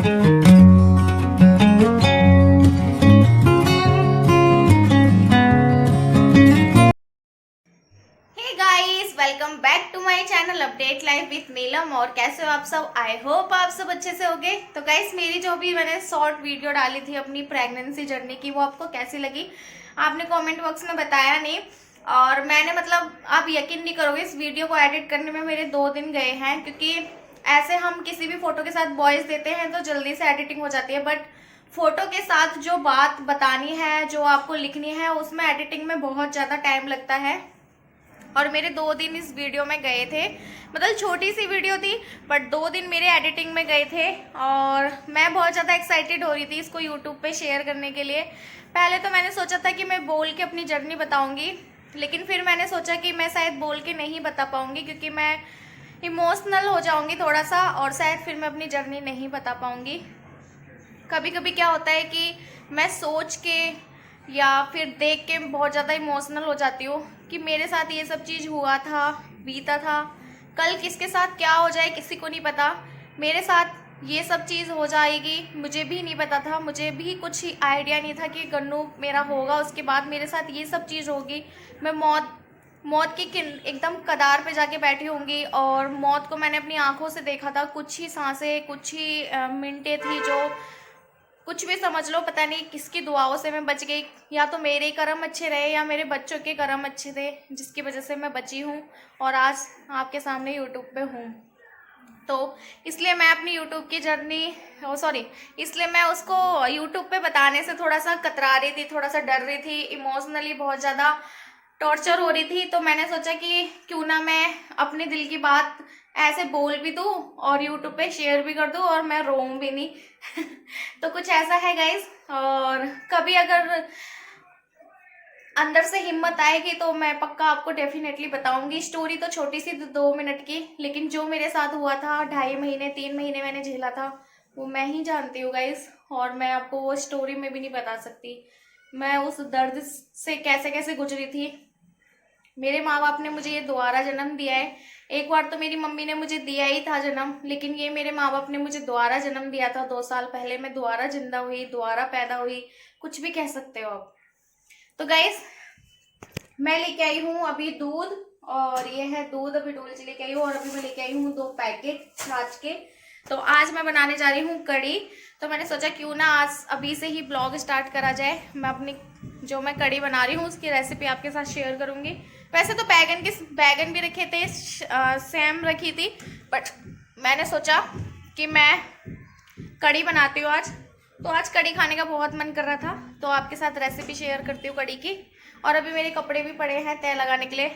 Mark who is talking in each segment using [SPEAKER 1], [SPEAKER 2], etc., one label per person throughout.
[SPEAKER 1] Welcome back to my channel update life with Neelam. और कैसे हो आप सब? आई होप आप सब अच्छे से होंगे। तो गाइस, मेरी जो भी मैंने शॉर्ट वीडियो डाली थी अपनी प्रेगनेंसी जर्नी की, वो आपको कैसी लगी? आपने कमेंट बॉक्स में बताया नहीं। और मैंने आप यकीन नहीं करोगे, इस वीडियो को एडिट करने में मेरे 2 दिन गए हैं, क्योंकि ऐसे हम किसी भी फोटो के साथ वॉइस देते हैं तो जल्दी से एडिटिंग हो जाती है, बट फोटो के साथ जो बात बतानी है, जो आपको लिखनी है, उसमें एडिटिंग में बहुत ज़्यादा टाइम लगता है। और मेरे 2 दिन इस वीडियो में गए थे। छोटी सी वीडियो थी, बट 2 दिन मेरे एडिटिंग में गए थे। और मैं बहुत ज़्यादा एक्साइटेड हो रही थी इसको यूट्यूब पे शेयर करने के लिए। पहले तो मैंने सोचा था कि मैं बोल के अपनी जर्नी बताऊंगी, लेकिन फिर मैंने सोचा कि मैं शायद बोल के नहीं बता पाऊंगी, क्योंकि मैं इमोशनल हो जाऊंगी थोड़ा सा, और शायद फिर मैं अपनी जर्नी नहीं बता पाऊंगी। कभी कभी क्या होता है कि मैं सोच के या फिर देख के बहुत ज़्यादा इमोशनल हो जाती हूँ कि मेरे साथ ये सब चीज़ हुआ था, बीता था। कल किसके साथ क्या हो जाए किसी को नहीं पता। मेरे साथ ये सब चीज़ हो जाएगी मुझे भी नहीं पता था। मुझे भी कुछ आइडिया नहीं था कि गन्नू मेरा होगा, उसके बाद मेरे साथ ये सब चीज़ होगी। मैं मौत की एकदम कगार पे जाके बैठी होंगी, और मौत को मैंने अपनी आंखों से देखा था। कुछ ही सांसें, कुछ ही मिनटें थी, जो कुछ भी समझ लो, पता नहीं किसकी दुआओं से मैं बच गई। या तो मेरे कर्म अच्छे रहे या मेरे बच्चों के कर्म अच्छे थे, जिसकी वजह से मैं बची हूँ और आज आपके सामने यूट्यूब पे हूँ। तो इसलिए मैं अपनी यूट्यूब की जर्नी इसलिए मैं उसको यूट्यूब पे बताने से थोड़ा सा कतरा रही थी, थोड़ा सा डर रही थी, इमोशनली बहुत ज़्यादा टॉर्चर हो रही थी। तो मैंने सोचा कि क्यों ना मैं अपने दिल की बात ऐसे बोल भी दूँ और यूट्यूब पे शेयर भी कर दूँ, और मैं रोऊं भी नहीं। तो कुछ ऐसा है गाइज। और कभी अगर अंदर से हिम्मत आएगी तो मैं पक्का आपको डेफिनेटली बताऊंगी। स्टोरी तो छोटी सी 2 मिनट की, लेकिन जो मेरे साथ हुआ था, 2.5 महीने 3 महीने मैंने झेला था, वो मैं ही जानती हूँ गाइज। और मैं आपको वो स्टोरी में भी नहीं बता सकती मैं उस दर्द से कैसे कैसे गुजरी थी। मेरे माँ बाप ने मुझे ये दोबारा जन्म दिया है। एक बार तो मेरी मम्मी ने मुझे दिया ही था जन्म, लेकिन ये मेरे माँ बाप ने मुझे दोबारा जन्म दिया था। 2 साल पहले मैं दोबारा जिंदा हुई, दोबारा पैदा हुई, कुछ भी कह सकते हो आप। तो गाइस, मैं लेके आई हूँ अभी दूध, और ये है दूध अभी डोल से लेके आई हूँ। और अभी मैं लेके आई हूँ 2 पैकेट छाछ के। तो आज मैं बनाने जा रही हूँ कड़ी। तो मैंने सोचा क्यों ना आज अभी से ही ब्लॉग स्टार्ट करा जाए। मैं अपनी जो मैं कड़ी बना रही हूँ उसकी रेसिपी आपके साथ शेयर करूँगी। वैसे तो बैगन भी रखे थे, सेम रखी थी, बट मैंने सोचा कि मैं कड़ी बनाती हूँ आज। तो आज कड़ी खाने का बहुत मन कर रहा था, तो आपके साथ रेसिपी शेयर करती हूँ कड़ी की। और अभी मेरे कपड़े भी पड़े हैं तय लगाने के लिए।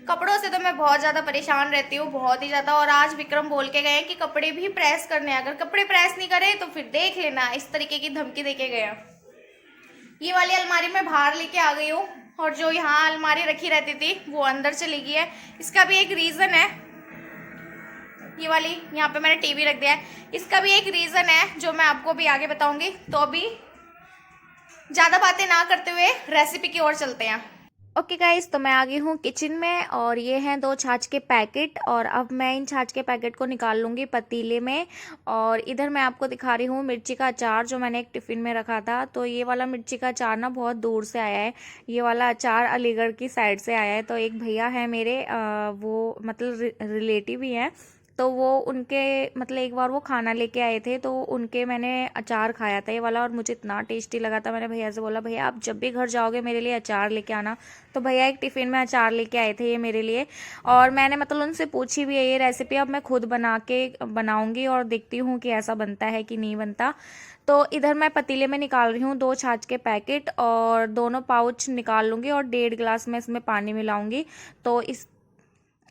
[SPEAKER 1] कपड़ों से तो मैं बहुत ज़्यादा परेशान रहती हूँ, बहुत ही ज़्यादा। और आज विक्रम बोल के गए कि कपड़े भी प्रेस करने हैं, अगर कपड़े प्रेस नहीं करे तो फिर देख लेना, इस तरीके की धमकी दे के गया। ये वाली अलमारी मैं बाहर लेके आ गई हूँ, और जो यहाँ अलमारी रखी रहती थी वो अंदर चली गई है। इसका भी एक रीज़न है। ये वाली यहाँ पे मैंने टीवी रख दिया है, इसका भी एक रीज़न है जो मैं आपको भी आगे बताऊंगी। तो अभी ज़्यादा बातें ना करते हुए रेसिपी की ओर चलते हैं। ओके गाइस, तो मैं आ गई हूँ किचन में, और ये हैं 2 छाछ के पैकेट। और अब मैं इन छाछ के पैकेट को निकाल लूँगी पतीले में। और इधर मैं आपको दिखा रही हूँ मिर्ची का अचार, जो मैंने एक टिफ़िन में रखा था। तो ये वाला मिर्ची का अचार ना बहुत दूर से आया है। ये वाला अचार अलीगढ़ की साइड से आया है। तो एक भैया है मेरे, वो रिलेटिव ही हैं। तो वो उनके एक बार वो खाना लेके आए थे, तो उनके मैंने अचार खाया था ये वाला, और मुझे इतना टेस्टी लगा था। मैंने भैया से बोला, भैया आप जब भी घर जाओगे मेरे लिए अचार लेके आना। तो भैया एक टिफ़िन में अचार लेके आए थे ये मेरे लिए। और मैंने उनसे पूछी भी है ये रेसिपी। अब मैं खुद बनाऊंगी और देखती हूँ कि ऐसा बनता है कि नहीं बनता। तो इधर मैं पतीले में निकाल रही हूँ 2 छाछ के पैकेट, और दोनों पाउच निकाल लूँगी, और 1.5 गिलास में इसमें पानी मिलाऊंगी। तो इस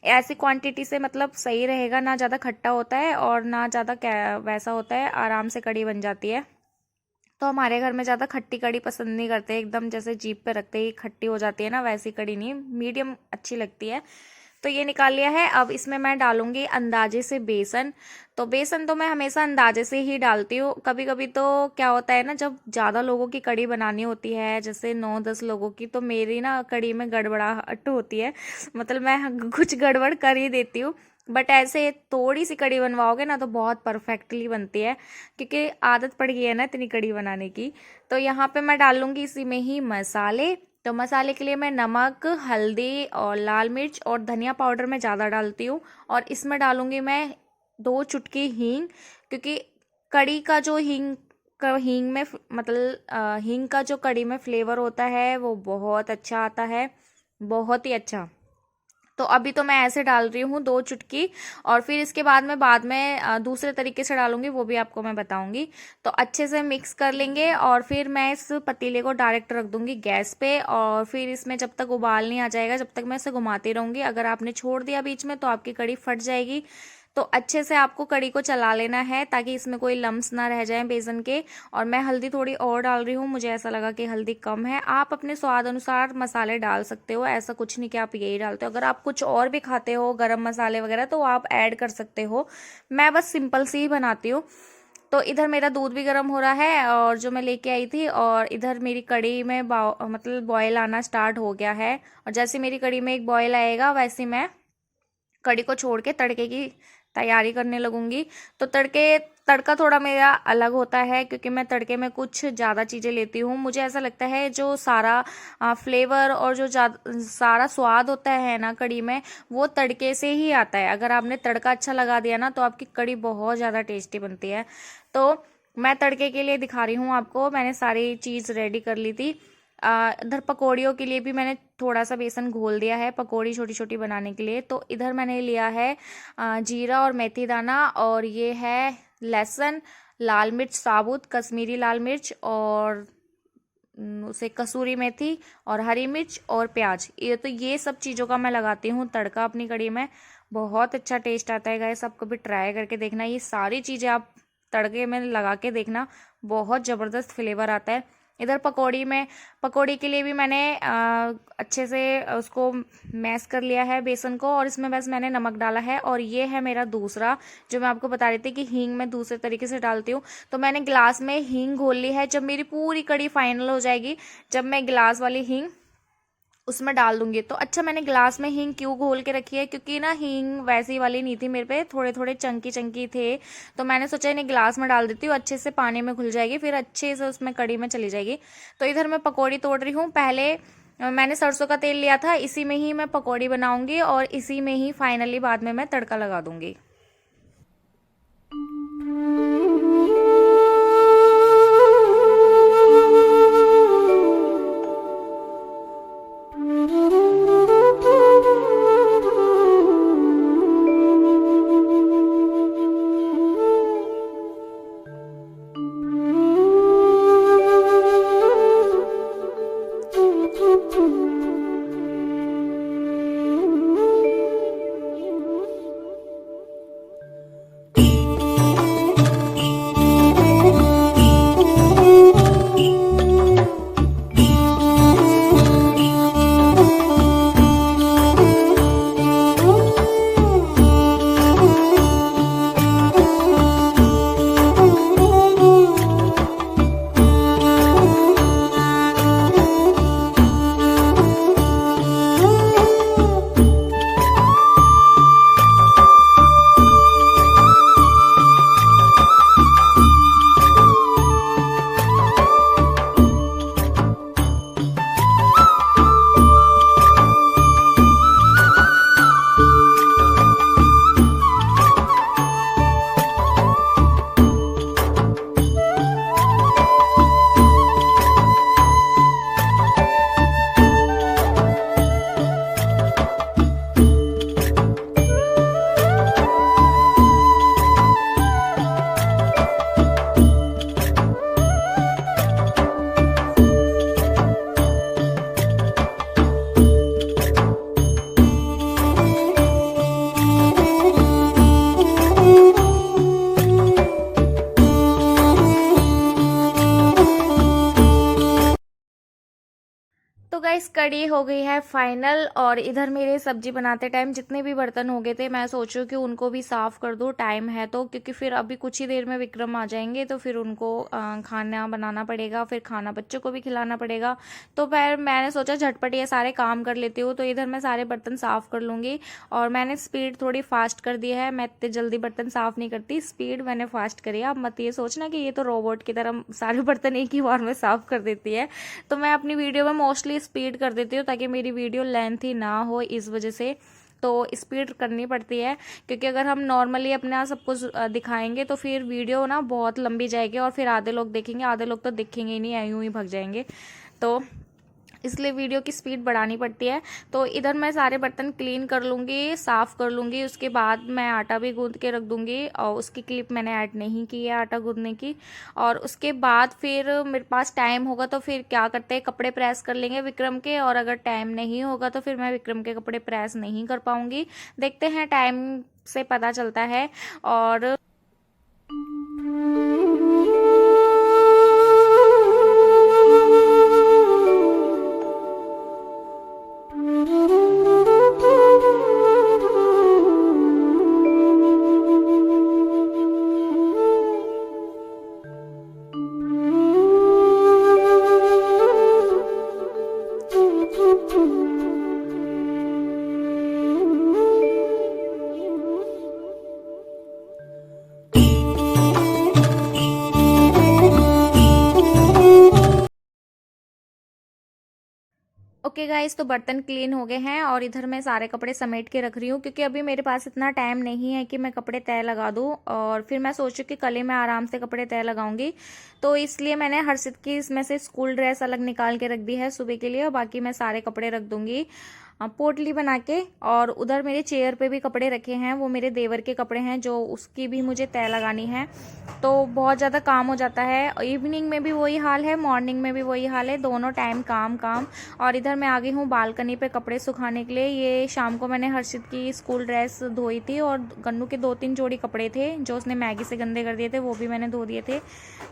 [SPEAKER 1] ऐसी क्वांटिटी से सही रहेगा, ना ज़्यादा खट्टा होता है और ना ज़्यादा क्या वैसा होता है, आराम से कड़ी बन जाती है। तो हमारे घर में ज़्यादा खट्टी कड़ी पसंद नहीं करते, एकदम जैसे जीभ पे रखते ही खट्टी हो जाती है ना, वैसी कड़ी नहीं, मीडियम अच्छी लगती है। तो ये निकाल लिया है। अब इसमें मैं डालूंगी अंदाजे से बेसन। तो बेसन तो मैं हमेशा अंदाजे से ही डालती हूँ। कभी कभी तो क्या होता है ना, जब ज़्यादा लोगों की कड़ी बनानी होती है, जैसे 9-10 लोगों की, तो मेरी ना कड़ी में गड़बड़ाहट होती है। मैं कुछ गड़बड़ कर ही देती हूँ। बट ऐसे थोड़ी सी कड़ी बनवाओगे ना तो बहुत परफेक्टली बनती है, क्योंकि आदत पड़ गई है ना इतनी कड़ी बनाने की। तो यहाँ पे मैं डाल लूँगी इसी में ही मसाले। तो मसाले के लिए मैं नमक, हल्दी और लाल मिर्च और धनिया पाउडर मैं ज़्यादा डालती हूँ। और इसमें डालूँगी मैं 2 चुटकी हींग, क्योंकि कड़ी का जो हींग में मतलब हींग का जो कड़ी में फ्लेवर होता है वो बहुत अच्छा आता है, बहुत ही अच्छा। तो अभी तो मैं ऐसे डाल रही हूँ 2 चुटकी, और फिर इसके बाद में दूसरे तरीके से डालूंगी, वो भी आपको मैं बताऊंगी। तो अच्छे से मिक्स कर लेंगे और फिर मैं इस पतीले को डायरेक्ट रख दूंगी गैस पे, और फिर इसमें जब तक उबाल नहीं आ जाएगा जब तक मैं इसे घुमाती रहूंगी। अगर आपने छोड़ दिया बीच में तो आपकी कड़ी फट जाएगी। तो अच्छे से आपको कड़ी को चला लेना है ताकि इसमें कोई लम्स ना रह जाए बेसन के। और मैं हल्दी थोड़ी और डाल रही हूँ, मुझे ऐसा लगा कि हल्दी कम है। आप अपने स्वाद अनुसार मसाले डाल सकते हो, ऐसा कुछ नहीं कि आप यही डालते हो। अगर आप कुछ और भी खाते हो गरम मसाले वगैरह तो आप ऐड कर सकते हो। मैं बस सिंपल सी ही बनाती हूँ। तो इधर मेरा दूध भी गर्म हो रहा है और जो मैं लेके आई थी, और इधर मेरी कड़ी में मतलब बॉयल आना स्टार्ट हो गया है। और जैसे मेरी कड़ी में एक बॉयल आएगा वैसे मैं कड़ी को छोड़ के तड़के की तैयारी करने लगूंगी। तो तड़का थोड़ा मेरा अलग होता है, क्योंकि मैं तड़के में कुछ ज़्यादा चीज़ें लेती हूँ। मुझे ऐसा लगता है जो सारा फ्लेवर और जो सारा स्वाद होता है ना कड़ी में, वो तड़के से ही आता है। अगर आपने तड़का अच्छा लगा दिया ना तो आपकी कड़ी बहुत ज़्यादा टेस्टी बनती है। तो मैं तड़के के लिए दिखा रही हूँ आपको, मैंने सारी चीज़ रेडी कर ली थी। इधर पकौड़ियों के लिए भी मैंने थोड़ा सा बेसन घोल दिया है पकौड़ी छोटी छोटी बनाने के लिए। तो इधर मैंने लिया है जीरा और मेथी दाना, और ये है लहसुन, लाल मिर्च साबुत, कश्मीरी लाल मिर्च, और उसे कसूरी मेथी और हरी मिर्च और प्याज। ये सब चीज़ों का मैं लगाती हूँ तड़का अपनी कड़ी में। बहुत अच्छा टेस्ट आता है गाइस, आप कभी ट्राई करके देखना। ये सारी चीज़ें आप तड़के में लगा के देखना, बहुत ज़बरदस्त फ्लेवर आता है। इधर पकौड़ी के लिए भी मैंने अच्छे से उसको मैश कर लिया है बेसन को, और इसमें बस मैंने नमक डाला है। और ये है मेरा दूसरा, जो मैं आपको बता रही थी कि हींग मैं दूसरे तरीके से डालती हूँ। तो मैंने गिलास में हींग घोल ली है। जब मेरी पूरी कड़ी फाइनल हो जाएगी, जब मैं गिलास वाली हींग उसमें डाल दूंगी। तो अच्छा, मैंने गिलास में हींग क्यों घोल के रखी है, क्योंकि ना हींग वैसी वाली नहीं थी मेरे पे, थोड़े थोड़े चंकी चंकी थे। तो मैंने सोचा इन्हें गिलास में डाल देती हूँ, अच्छे से पानी में घुल जाएगी, फिर अच्छे से उसमें कड़ी में चली जाएगी। तो इधर मैं पकौड़ी तोड़ रही हूँ। पहले मैंने सरसों का तेल लिया था, इसी में ही मैं पकौड़ी बनाऊंगी और इसी में ही फाइनली बाद में मैं तड़का लगा दूंगी। गाइस कड़ी हो गई है फाइनल। और इधर मेरे सब्जी बनाते टाइम जितने भी बर्तन हो गए थे, मैं सोचूं कि उनको भी साफ कर दूं, टाइम है तो, क्योंकि फिर अभी कुछ ही देर में विक्रम आ जाएंगे तो फिर उनको खाना बनाना पड़ेगा, फिर खाना बच्चों को भी खिलाना पड़ेगा। तो फिर मैंने सोचा झटपट ये सारे काम कर लेती हूँ। तो इधर मैं सारे बर्तन साफ कर लूँगी। और मैंने स्पीड थोड़ी फास्ट कर दी है, मैं इतने जल्दी बर्तन साफ नहीं करती, स्पीड मैंने फास्ट करी है। अब मत ये सोचना कि ये तो रोबोट की तरह सारे बर्तन एक ही बार में साफ कर देती है। तो मैं अपनी वीडियो में मोस्टली स्पीड कर देती हूँ ताकि मेरी वीडियो लेंथी ना हो, इस वजह से तो स्पीड करनी पड़ती है। क्योंकि अगर हम नॉर्मली अपना सब कुछ दिखाएंगे तो फिर वीडियो ना बहुत लंबी जाएगी और फिर आधे लोग देखेंगे, आधे लोग तो दिखेंगे ही नहीं, यूं ही भग जाएंगे। तो इसलिए वीडियो की स्पीड बढ़ानी पड़ती है। तो इधर मैं सारे बर्तन क्लीन कर लूँगी, साफ़ कर लूँगी, उसके बाद मैं आटा भी गूँथ के रख दूँगी। और उसकी क्लिप मैंने ऐड नहीं की है आटा गूँथने की। और उसके बाद फिर मेरे पास टाइम होगा तो फिर क्या करते हैं, कपड़े प्रेस कर लेंगे विक्रम के। और अगर टाइम नहीं होगा तो फिर मैं विक्रम के कपड़े प्रेस नहीं कर पाऊँगी, देखते हैं, टाइम से पता चलता है। और ओके गाइस, तो बर्तन क्लीन हो गए हैं और इधर मैं सारे कपड़े समेट के रख रही हूँ, क्योंकि अभी मेरे पास इतना टाइम नहीं है कि मैं कपड़े तय लगा दूँ। और फिर मैं सोचूँ कि कल ही मैं आराम से कपड़े तय लगाऊंगी। तो इसलिए मैंने हर्षित की इसमें से स्कूल ड्रेस अलग निकाल के रख दी है सुबह के लिए, और बाकी मैं सारे कपड़े रख दूंगी पोटली बना के। और उधर मेरे चेयर पे भी कपड़े रखे हैं, वो मेरे देवर के कपड़े हैं, जो उसकी भी मुझे तय लगानी है। तो बहुत ज़्यादा काम हो जाता है, इवनिंग में भी वही हाल है, मॉर्निंग में भी वही हाल है, दोनों टाइम काम काम। और इधर मैं आ गई हूँ बालकनी पे कपड़े सुखाने के लिए। ये शाम को मैंने हर्षित की स्कूल ड्रेस धोई थी, और गन्नू के 2-3 जोड़ी कपड़े थे जो उसने मैगी से गंदे कर दिए थे, वो भी मैंने धो दिए थे।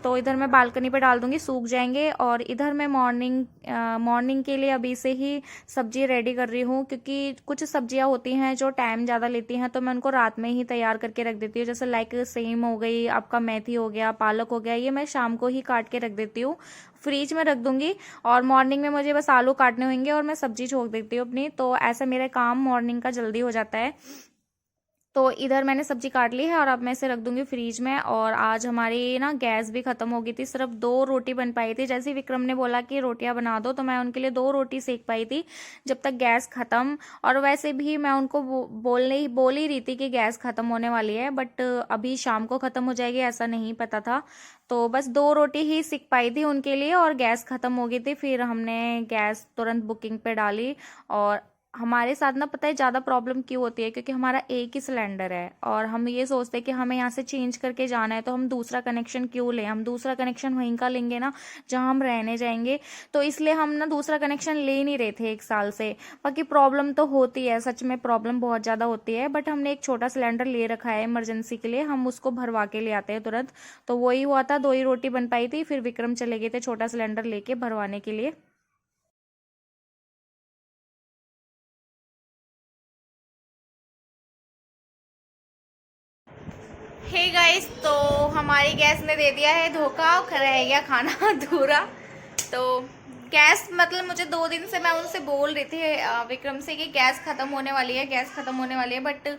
[SPEAKER 1] तो इधर मैं बालकनी पे डाल दूंगी, सूख जाएंगे। और इधर मैं मॉर्निंग के लिए अभी से ही सब्जी रेडी कर रही हूँ, क्योंकि कुछ सब्जियां होती हैं जो टाइम ज़्यादा लेती हैं, तो मैं उनको रात में ही तैयार करके रख देती हूँ। जैसे लाइक सेम हो गई, आपका मेथी हो गया, पालक हो गया, ये मैं शाम को ही काट के रख देती हूँ, फ्रीज में रख दूंगी। और मॉर्निंग में मुझे बस आलू काटने होंगे और मैं सब्जी छोक देती हूँ अपनी। तो ऐसा मेरा काम मॉर्निंग का जल्दी हो जाता है। तो इधर मैंने सब्जी काट ली है और अब मैं इसे रख दूंगी फ्रीज में। और आज हमारी ना गैस भी खत्म हो गई थी, सिर्फ 2 रोटी बन पाई थी। जैसे ही विक्रम ने बोला कि रोटियां बना दो, तो मैं उनके लिए 2 रोटी सेक पाई थी जब तक गैस खत्म। और वैसे भी मैं उनको बोल ही रही थी कि गैस खत्म होने वाली है, बट अभी शाम को खत्म हो जाएगी ऐसा नहीं पता था। तो बस 2 रोटी ही सेक पाई थी उनके लिए और गैस खत्म हो गई थी। फिर हमने गैस तुरंत बुकिंग पे डाली। और हमारे साथ ना पता है ज़्यादा प्रॉब्लम क्यों होती है, क्योंकि हमारा एक ही सिलेंडर है और हम ये सोचते हैं कि हमें यहाँ से चेंज करके जाना है, तो हम दूसरा कनेक्शन क्यों लें, हम दूसरा कनेक्शन वहीं का लेंगे ना जहाँ हम रहने जाएंगे। तो इसलिए हम ना दूसरा कनेक्शन ले नहीं रहे थे 1 साल से। बाकी प्रॉब्लम तो होती है, सच में प्रॉब्लम बहुत ज़्यादा होती है, बट हमने एक छोटा सिलेंडर ले रखा है इमरजेंसी के लिए, हम उसको भरवा के ले आते हैं तुरंत। तो वही हुआ था, 2 ही रोटी बन पाई थी, फिर विक्रम चले गए थे छोटा सिलेंडर लेके भरवाने के लिए। हे गाइस, तो हमारी गैस ने दे दिया है धोखा, रह गया खाना अधूरा। तो गैस मतलब मुझे 2 दिन से मैं उनसे बोल रही थी विक्रम से कि गैस खत्म होने वाली है, गैस खत्म होने वाली है, बट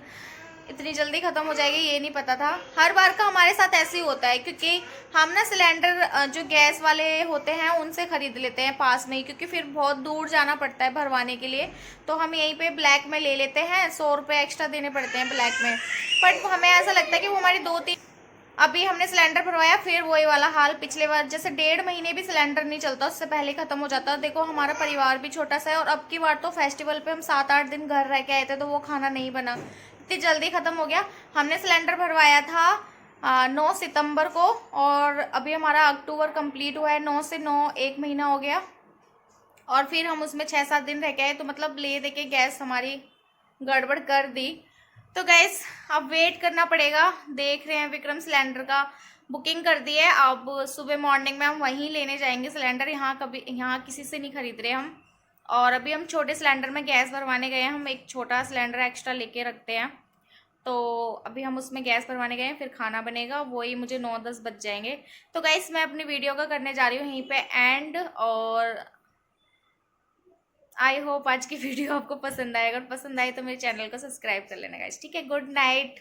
[SPEAKER 1] इतनी जल्दी खत्म हो जाएगी ये नहीं पता था। हर बार का हमारे साथ ऐसे ही होता है, क्योंकि हम ना सिलेंडर जो गैस वाले होते हैं उनसे खरीद लेते हैं पास में ही, क्योंकि फिर बहुत दूर जाना पड़ता है भरवाने के लिए। तो हम यहीं पे ब्लैक में ले लेते हैं, 100 रुपये एक्स्ट्रा देने पड़ते हैं ब्लैक में। बट हमें ऐसा लगता है कि वो हमारी 2-3, अभी हमने सिलेंडर भरवाया फिर वही वाला हाल, पिछले बार जैसे 1.5 महीने भी सिलेंडर नहीं चलता, उससे पहले खत्म हो जाता। देखो हमारा परिवार भी छोटा सा है, और अब की बार तो फेस्टिवल पे हम 7-8 दिन घर रह के आए थे, तो वो खाना नहीं बना, इतनी जल्दी खत्म हो गया। हमने सिलेंडर भरवाया था 9 सितंबर को, और अभी हमारा अक्टूबर कंप्लीट हुआ है, 9 से 9 1 महीना हो गया। और फिर हम उसमें 6-7 दिन रह के आए, तो मतलब ले दे के गैस हमारी गड़बड़ कर दी। तो गैस अब वेट करना पड़ेगा, देख रहे हैं विक्रम सिलेंडर का बुकिंग कर दी है। अब सुबह मॉर्निंग में हम वहीं लेने जाएंगे सिलेंडर, यहाँ किसी से नहीं खरीद रहे हम। और अभी हम छोटे सिलेंडर में गैस भरवाने गए हैं, हम एक छोटा सिलेंडर एक्स्ट्रा लेके रखते हैं, तो अभी हम उसमें गैस भरवाने गए हैं, फिर खाना बनेगा, वही मुझे 9-10 बज जाएंगे। तो गाइस मैं अपनी वीडियो का करने जा रही हूँ यहीं पे एंड, और आई होप आज की वीडियो आपको पसंद आएगा, अगर पसंद आए तो मेरे चैनल को सब्सक्राइब कर लेना गाइस, ठीक है। Good night.